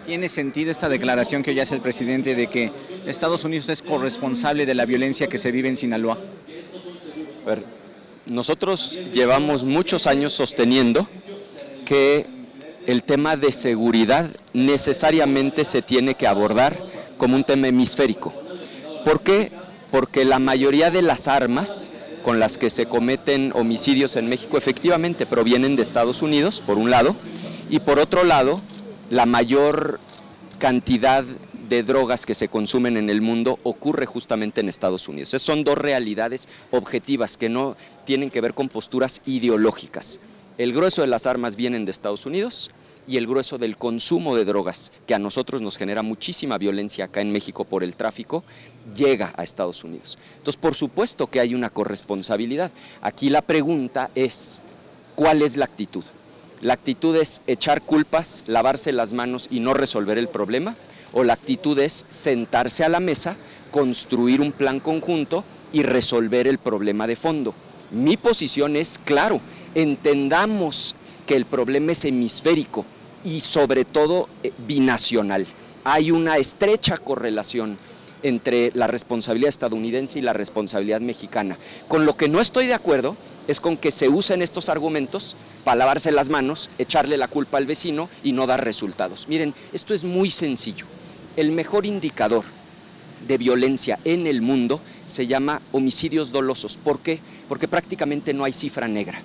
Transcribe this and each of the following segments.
¿Tiene sentido esta declaración que hoy hace el presidente de que Estados Unidos es corresponsable de la violencia que se vive en Sinaloa? A ver, nosotros llevamos muchos años sosteniendo que el tema de seguridad necesariamente se tiene que abordar como un tema hemisférico. ¿Por qué? Porque la mayoría de las armas con las que se cometen homicidios en México efectivamente provienen de Estados Unidos, por un lado, y por otro lado, la mayor cantidad de drogas que se consumen en el mundo ocurre justamente en Estados Unidos. Son dos realidades objetivas que no tienen que ver con posturas ideológicas. El grueso de las armas vienen de Estados Unidos y el grueso del consumo de drogas, que a nosotros nos genera muchísima violencia acá en México por el tráfico, llega a Estados Unidos. Entonces, por supuesto que hay una corresponsabilidad. Aquí la pregunta es, ¿cuál es la actitud? ¿La actitud es echar culpas, lavarse las manos y no resolver el problema? ¿O la actitud es sentarse a la mesa, construir un plan conjunto y resolver el problema de fondo? Mi posición es, claro, entendamos que el problema es hemisférico y sobre todo binacional. Hay una estrecha correlación entre la responsabilidad estadounidense y la responsabilidad mexicana. Con lo que no estoy de acuerdo es con que se usen estos argumentos para lavarse las manos, echarle la culpa al vecino y no dar resultados. Miren, esto es muy sencillo. El mejor indicador de violencia en el mundo se llama homicidios dolosos. ¿Por qué? Porque prácticamente no hay cifra negra.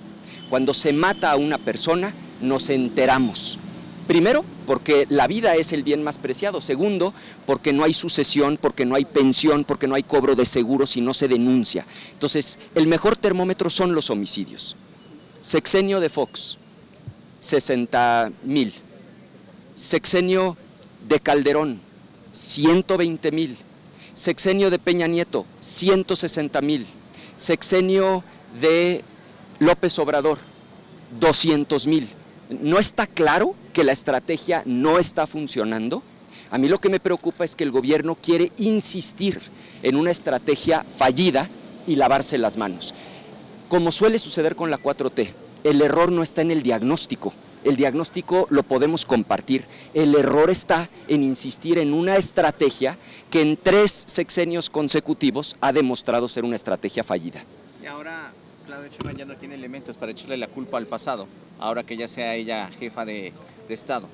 Cuando se mata a una persona, nos enteramos. Primero, porque la vida es el bien más preciado. Segundo, porque no hay sucesión, porque no hay pensión, porque no hay cobro de seguros y no se denuncia. Entonces, el mejor termómetro son los homicidios. Sexenio de Fox, 60,000. Sexenio de Calderón, 120,000. Sexenio de Peña Nieto, 160,000. Sexenio de López Obrador, 200,000. ¿No está claro que la estrategia no está funcionando? A mí lo que me preocupa es que el gobierno quiere insistir en una estrategia fallida y lavarse las manos. Como suele suceder con la 4T, el error no está en el diagnóstico. El diagnóstico lo podemos compartir. El error está en insistir en una estrategia que en 3 sexenios consecutivos ha demostrado ser una estrategia fallida. Y ahora Claudia Sheinbaum ya no tiene elementos para echarle la culpa al pasado, ahora que ya sea ella jefa de Estado.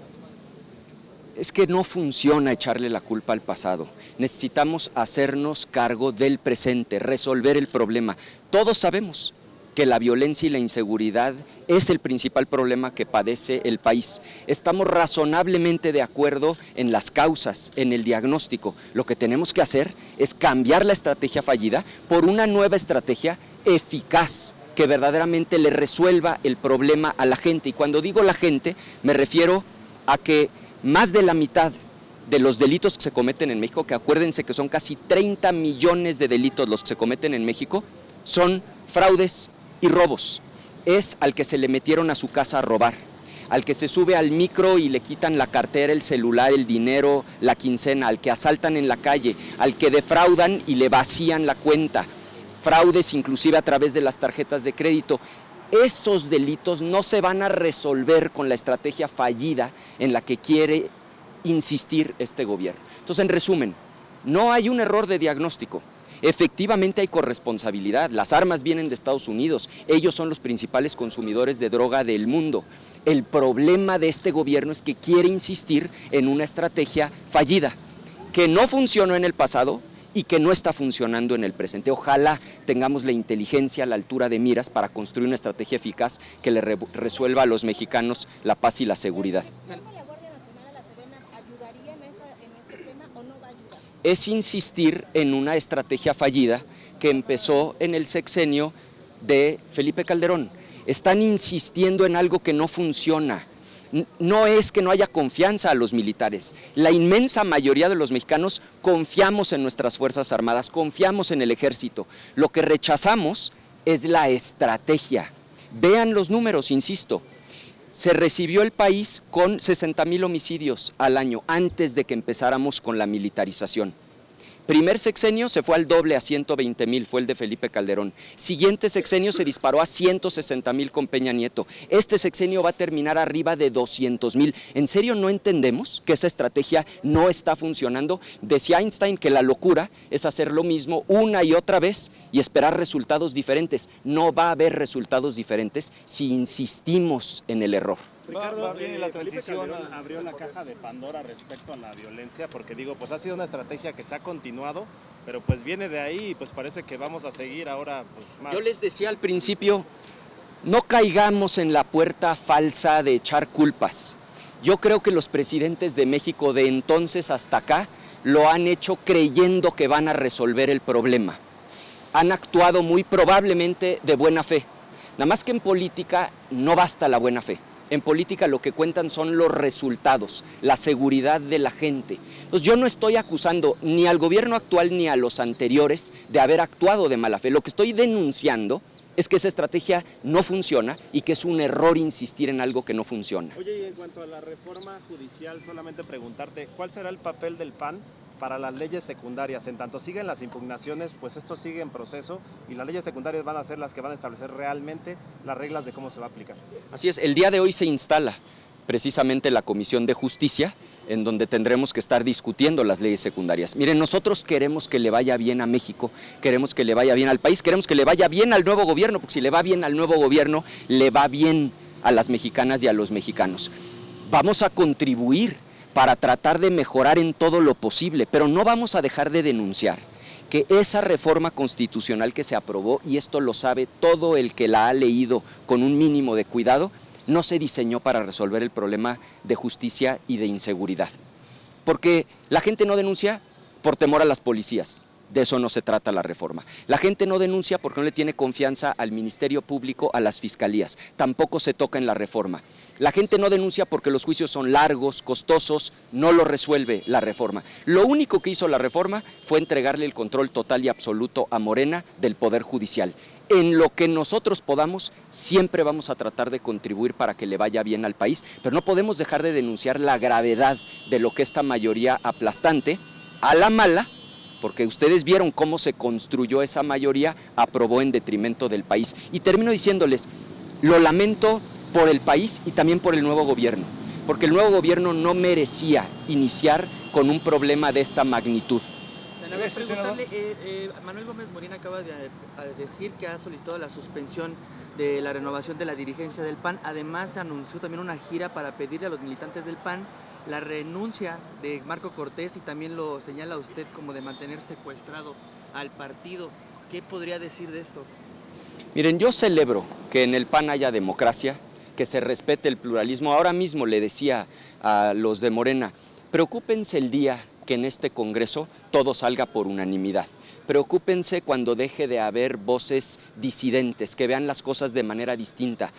Es que no funciona echarle la culpa al pasado. Necesitamos hacernos cargo del presente, resolver el problema. Todos sabemos que la violencia y la inseguridad es el principal problema que padece el país. Estamos razonablemente de acuerdo en las causas, en el diagnóstico. Lo que tenemos que hacer es cambiar la estrategia fallida por una nueva estrategia eficaz, que verdaderamente le resuelva el problema a la gente. Y cuando digo la gente, me refiero a que más de la mitad de los delitos que se cometen en México, que acuérdense que son casi 30 millones de delitos los que se cometen en México, son fraudes y robos. Es al que se le metieron a su casa a robar, al que se sube al micro y le quitan la cartera, el celular, el dinero, la quincena, al que asaltan en la calle, al que defraudan y le vacían la cuenta, fraudes inclusive a través de las tarjetas de crédito. Esos delitos no se van a resolver con la estrategia fallida en la que quiere insistir este gobierno. Entonces, en resumen, no hay un error de diagnóstico. Efectivamente hay corresponsabilidad, las armas vienen de Estados Unidos, ellos son los principales consumidores de droga del mundo. El problema de este gobierno es que quiere insistir en una estrategia fallida, que no funcionó en el pasado y que no está funcionando en el presente. Ojalá tengamos la inteligencia, la altura de miras para construir una estrategia eficaz que le resuelva a los mexicanos la paz y la seguridad. Es insistir en una estrategia fallida que empezó en el sexenio de Felipe Calderón. Están insistiendo en algo que no funciona. No es que no haya confianza a los militares. La inmensa mayoría de los mexicanos confiamos en nuestras Fuerzas Armadas, confiamos en el Ejército. Lo que rechazamos es la estrategia. Vean los números, insisto. Se recibió el país con 60,000 homicidios al año antes de que empezáramos con la militarización. Primer sexenio se fue al doble, a 120,000, fue el de Felipe Calderón. Siguiente sexenio se disparó a 160,000 con Peña Nieto. Este sexenio va a terminar arriba de 200,000. ¿En serio no entendemos que esa estrategia no está funcionando? Decía Einstein que la locura es hacer lo mismo una y otra vez y esperar resultados diferentes. No va a haber resultados diferentes si insistimos en el error. Ricardo, Felipe Calderón abrió la caja de Pandora respecto a la violencia, porque digo, pues ha sido una estrategia que se ha continuado, pero pues viene de ahí y pues parece que vamos a seguir ahora pues, más. Yo les decía al principio, no caigamos en la puerta falsa de echar culpas. Yo creo que los presidentes de México de entonces hasta acá lo han hecho creyendo que van a resolver el problema. Han actuado muy probablemente de buena fe. Nada más que en política no basta la buena fe. En política lo que cuentan son los resultados, la seguridad de la gente. Entonces yo no estoy acusando ni al gobierno actual ni a los anteriores de haber actuado de mala fe. Lo que estoy denunciando es que esa estrategia no funciona y que es un error insistir en algo que no funciona. Oye, y en cuanto a la reforma judicial, solamente preguntarte, ¿cuál será el papel del PAN para las leyes secundarias? En tanto siguen las impugnaciones, pues esto sigue en proceso y las leyes secundarias van a ser las que van a establecer realmente las reglas de cómo se va a aplicar. Así es, el día de hoy se instala precisamente la Comisión de Justicia, en donde tendremos que estar discutiendo las leyes secundarias. Miren, nosotros queremos que le vaya bien a México, queremos que le vaya bien al país, queremos que le vaya bien al nuevo gobierno, porque si le va bien al nuevo gobierno, le va bien a las mexicanas y a los mexicanos. Vamos a contribuir para tratar de mejorar en todo lo posible, pero no vamos a dejar de denunciar que esa reforma constitucional que se aprobó, y esto lo sabe todo el que la ha leído con un mínimo de cuidado, no se diseñó para resolver el problema de justicia y de inseguridad. Porque la gente no denuncia por temor a las policías. De eso no se trata la reforma. La gente no denuncia porque no le tiene confianza al Ministerio Público, a las fiscalías. Tampoco se toca en la reforma. La gente no denuncia porque los juicios son largos, costosos, no lo resuelve la reforma. Lo único que hizo la reforma fue entregarle el control total y absoluto a Morena del Poder Judicial. En lo que nosotros podamos, siempre vamos a tratar de contribuir para que le vaya bien al país, pero no podemos dejar de denunciar la gravedad de lo que esta mayoría aplastante, a la mala, porque ustedes vieron cómo se construyó esa mayoría, aprobó en detrimento del país. Y termino diciéndoles, lo lamento por el país y también por el nuevo gobierno, porque el nuevo gobierno no merecía iniciar con un problema de esta magnitud. Senador, preguntarle, Manuel Gómez Morín acaba de decir que ha solicitado la suspensión de la renovación de la dirigencia del PAN. Además, anunció también una gira para pedirle a los militantes del PAN la renuncia de Marco Cortés y también lo señala usted como de mantener secuestrado al partido. ¿Qué podría decir de esto? Miren, yo celebro que en el PAN haya democracia, que se respete el pluralismo. Ahora mismo le decía a los de Morena, preocúpense el día que en este Congreso todo salga por unanimidad. Preocúpense cuando deje de haber voces disidentes, que vean las cosas de manera distinta.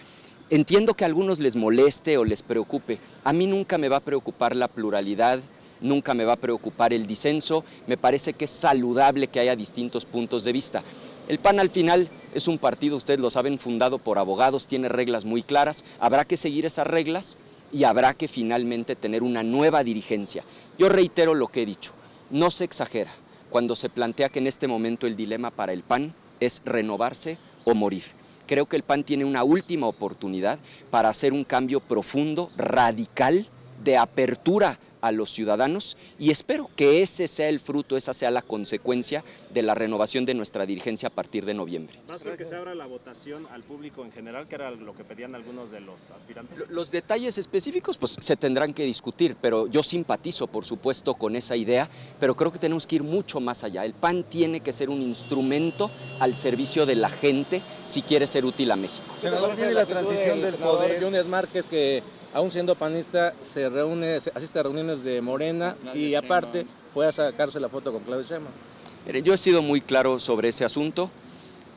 Entiendo que a algunos les moleste o les preocupe. A mí nunca me va a preocupar la pluralidad, nunca me va a preocupar el disenso. Me parece que es saludable que haya distintos puntos de vista. El PAN al final es un partido, ustedes lo saben, fundado por abogados, tiene reglas muy claras. Habrá que seguir esas reglas y habrá que finalmente tener una nueva dirigencia. Yo reitero lo que he dicho, no se exagera cuando se plantea que en este momento el dilema para el PAN es renovarse o morir. Creo que el PAN tiene una última oportunidad para hacer un cambio profundo, radical, de apertura a los ciudadanos y espero que ese sea el fruto, esa sea la consecuencia de la renovación de nuestra dirigencia a partir de noviembre. ¿Vas a que se abra la votación al público en general, que era lo que pedían algunos de los aspirantes? Los detalles específicos pues se tendrán que discutir, pero yo simpatizo por supuesto con esa idea, pero creo que tenemos que ir mucho más allá. El PAN tiene que ser un instrumento al servicio de la gente si quiere ser útil a México. Senador, tiene la transición del poder. Yunes Márquez, que aún siendo panista, asiste a reuniones de Morena y aparte fue a sacarse la foto con Claudio Sheinbaum. Yo he sido muy claro sobre ese asunto.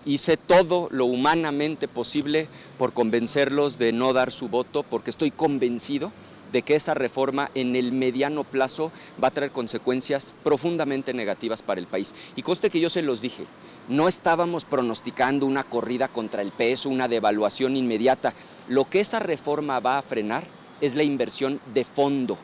Hice todo lo humanamente posible por convencerlos de no dar su voto, porque estoy convencido de que esa reforma en el mediano plazo va a traer consecuencias profundamente negativas para el país. Y conste que yo se los dije, no estábamos pronosticando una corrida contra el peso, una devaluación inmediata. Lo que esa reforma va a frenar es la inversión de fondo.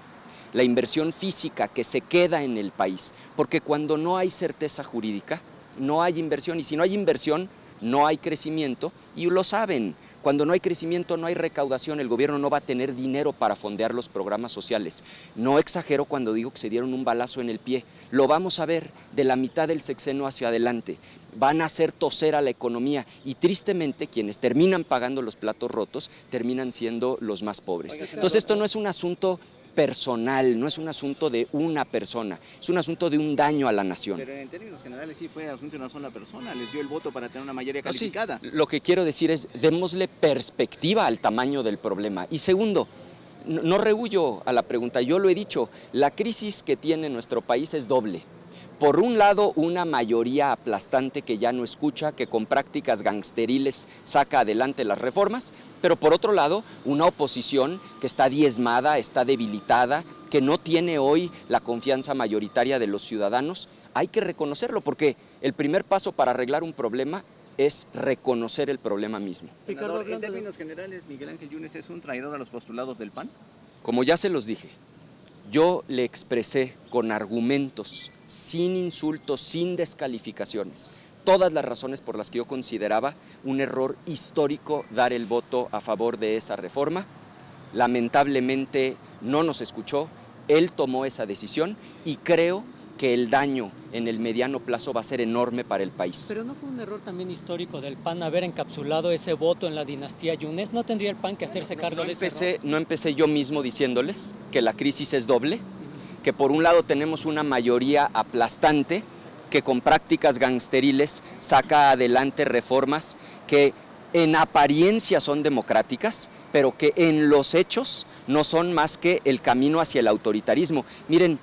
la inversión física que se queda en el país, porque cuando no hay certeza jurídica, no hay inversión, y si no hay inversión, no hay crecimiento, y lo saben. Cuando no hay crecimiento, no hay recaudación, el gobierno no va a tener dinero para fondear los programas sociales. No exagero cuando digo que se dieron un balazo en el pie. Lo vamos a ver de la mitad del sexenio hacia adelante. Van a hacer toser a la economía y tristemente quienes terminan pagando los platos rotos terminan siendo los más pobres. Entonces esto no es un asunto personal, no es un asunto de una persona, es un asunto de un daño a la nación. Pero en términos generales sí fue asunto de una sola persona, les dio el voto para tener una mayoría calificada. Sí, lo que quiero decir es, démosle perspectiva al tamaño del problema. Y segundo, no rehuyo a la pregunta, yo lo he dicho, la crisis que tiene nuestro país es doble. Por un lado, una mayoría aplastante que ya no escucha, que con prácticas gangsteriles saca adelante las reformas, pero por otro lado, una oposición que está diezmada, está debilitada, que no tiene hoy la confianza mayoritaria de los ciudadanos. Hay que reconocerlo, porque el primer paso para arreglar un problema es reconocer el problema mismo. Senador, en términos generales, Miguel Ángel Yunes es un traidor a los postulados del PAN. Como ya se los dije, yo le expresé con argumentos, sin insultos, sin descalificaciones, todas las razones por las que yo consideraba un error histórico dar el voto a favor de esa reforma. Lamentablemente no nos escuchó, él tomó esa decisión y creo que el daño en el mediano plazo va a ser enorme para el país. Pero ¿no fue un error también histórico del PAN haber encapsulado ese voto en la dinastía Yunes? ¿No tendría el PAN que hacerse cargo de ese error? No empecé yo mismo diciéndoles que la crisis es doble, que por un lado tenemos una mayoría aplastante que con prácticas gangsteriles saca adelante reformas que en apariencia son democráticas, pero que en los hechos no son más que el camino hacia el autoritarismo. Miren,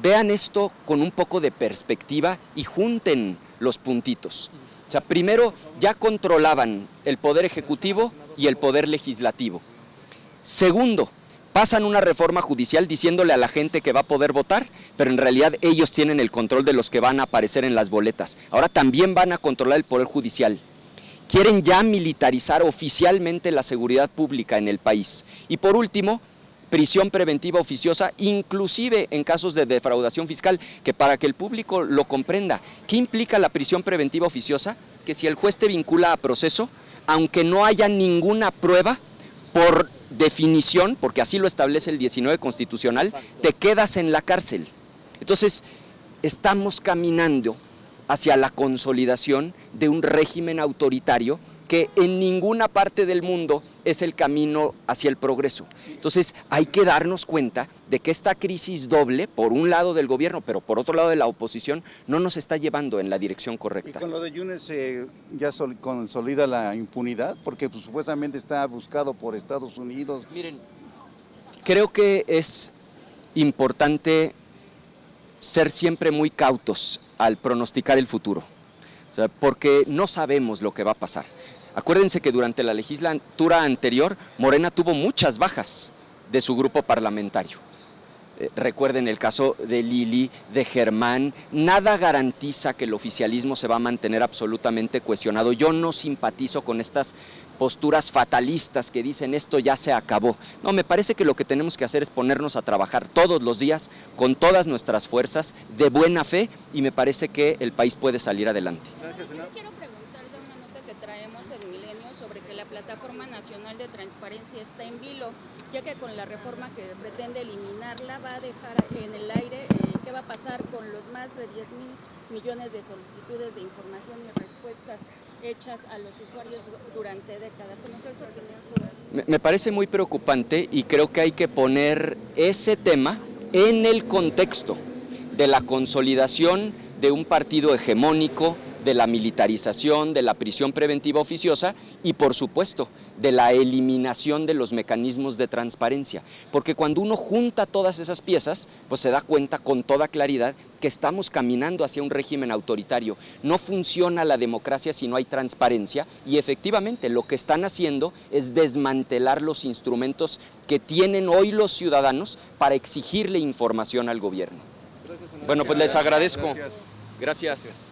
vean esto con un poco de perspectiva y junten los puntitos. O sea, primero ya controlaban el poder ejecutivo y el poder legislativo. Segundo, pasan una reforma judicial diciéndole a la gente que va a poder votar, pero en realidad ellos tienen el control de los que van a aparecer en las boletas. Ahora también van a controlar el poder judicial. Quieren ya militarizar oficialmente la seguridad pública en el país. Y por último, prisión preventiva oficiosa, inclusive en casos de defraudación fiscal, que para que el público lo comprenda, ¿qué implica la prisión preventiva oficiosa? Que si el juez te vincula a proceso, aunque no haya ninguna prueba, por definición, porque así lo establece el 19 constitucional, te quedas en la cárcel. Entonces, estamos caminando hacia la consolidación de un régimen autoritario que en ninguna parte del mundo es el camino hacia el progreso. Entonces hay que darnos cuenta de que esta crisis doble, por un lado del gobierno, pero por otro lado de la oposición, no nos está llevando en la dirección correcta. ¿Y con lo de Yunes ya consolida la impunidad? Porque pues, supuestamente está buscado por Estados Unidos. Miren, creo que es importante ser siempre muy cautos al pronosticar el futuro, o sea, porque no sabemos lo que va a pasar. Acuérdense que durante la legislatura anterior, Morena tuvo muchas bajas de su grupo parlamentario. Recuerden el caso de Lili, de Germán. Nada garantiza que el oficialismo se va a mantener absolutamente cuestionado. Yo no simpatizo con estas posturas fatalistas que dicen esto ya se acabó. No, me parece que lo que tenemos que hacer es ponernos a trabajar todos los días con todas nuestras fuerzas de buena fe y me parece que el país puede salir adelante. Gracias, senador. Quiero preguntar de una nota que traemos en Milenio sobre que la Plataforma Nacional de Transparencia está en vilo, ya que con la reforma que pretende eliminarla va a dejar en el aire qué va a pasar con los más de 10,000 millones de solicitudes de información y respuestas hechas a los usuarios durante décadas. ¿Conocer su opinión sobre eso? Me parece muy preocupante y creo que hay que poner ese tema en el contexto de la consolidación de un partido hegemónico, de la militarización, de la prisión preventiva oficiosa y, por supuesto, de la eliminación de los mecanismos de transparencia. Porque cuando uno junta todas esas piezas, pues se da cuenta con toda claridad que estamos caminando hacia un régimen autoritario. No funciona la democracia si no hay transparencia y efectivamente lo que están haciendo es desmantelar los instrumentos que tienen hoy los ciudadanos para exigirle información al gobierno. Bueno, pues les agradezco. Gracias.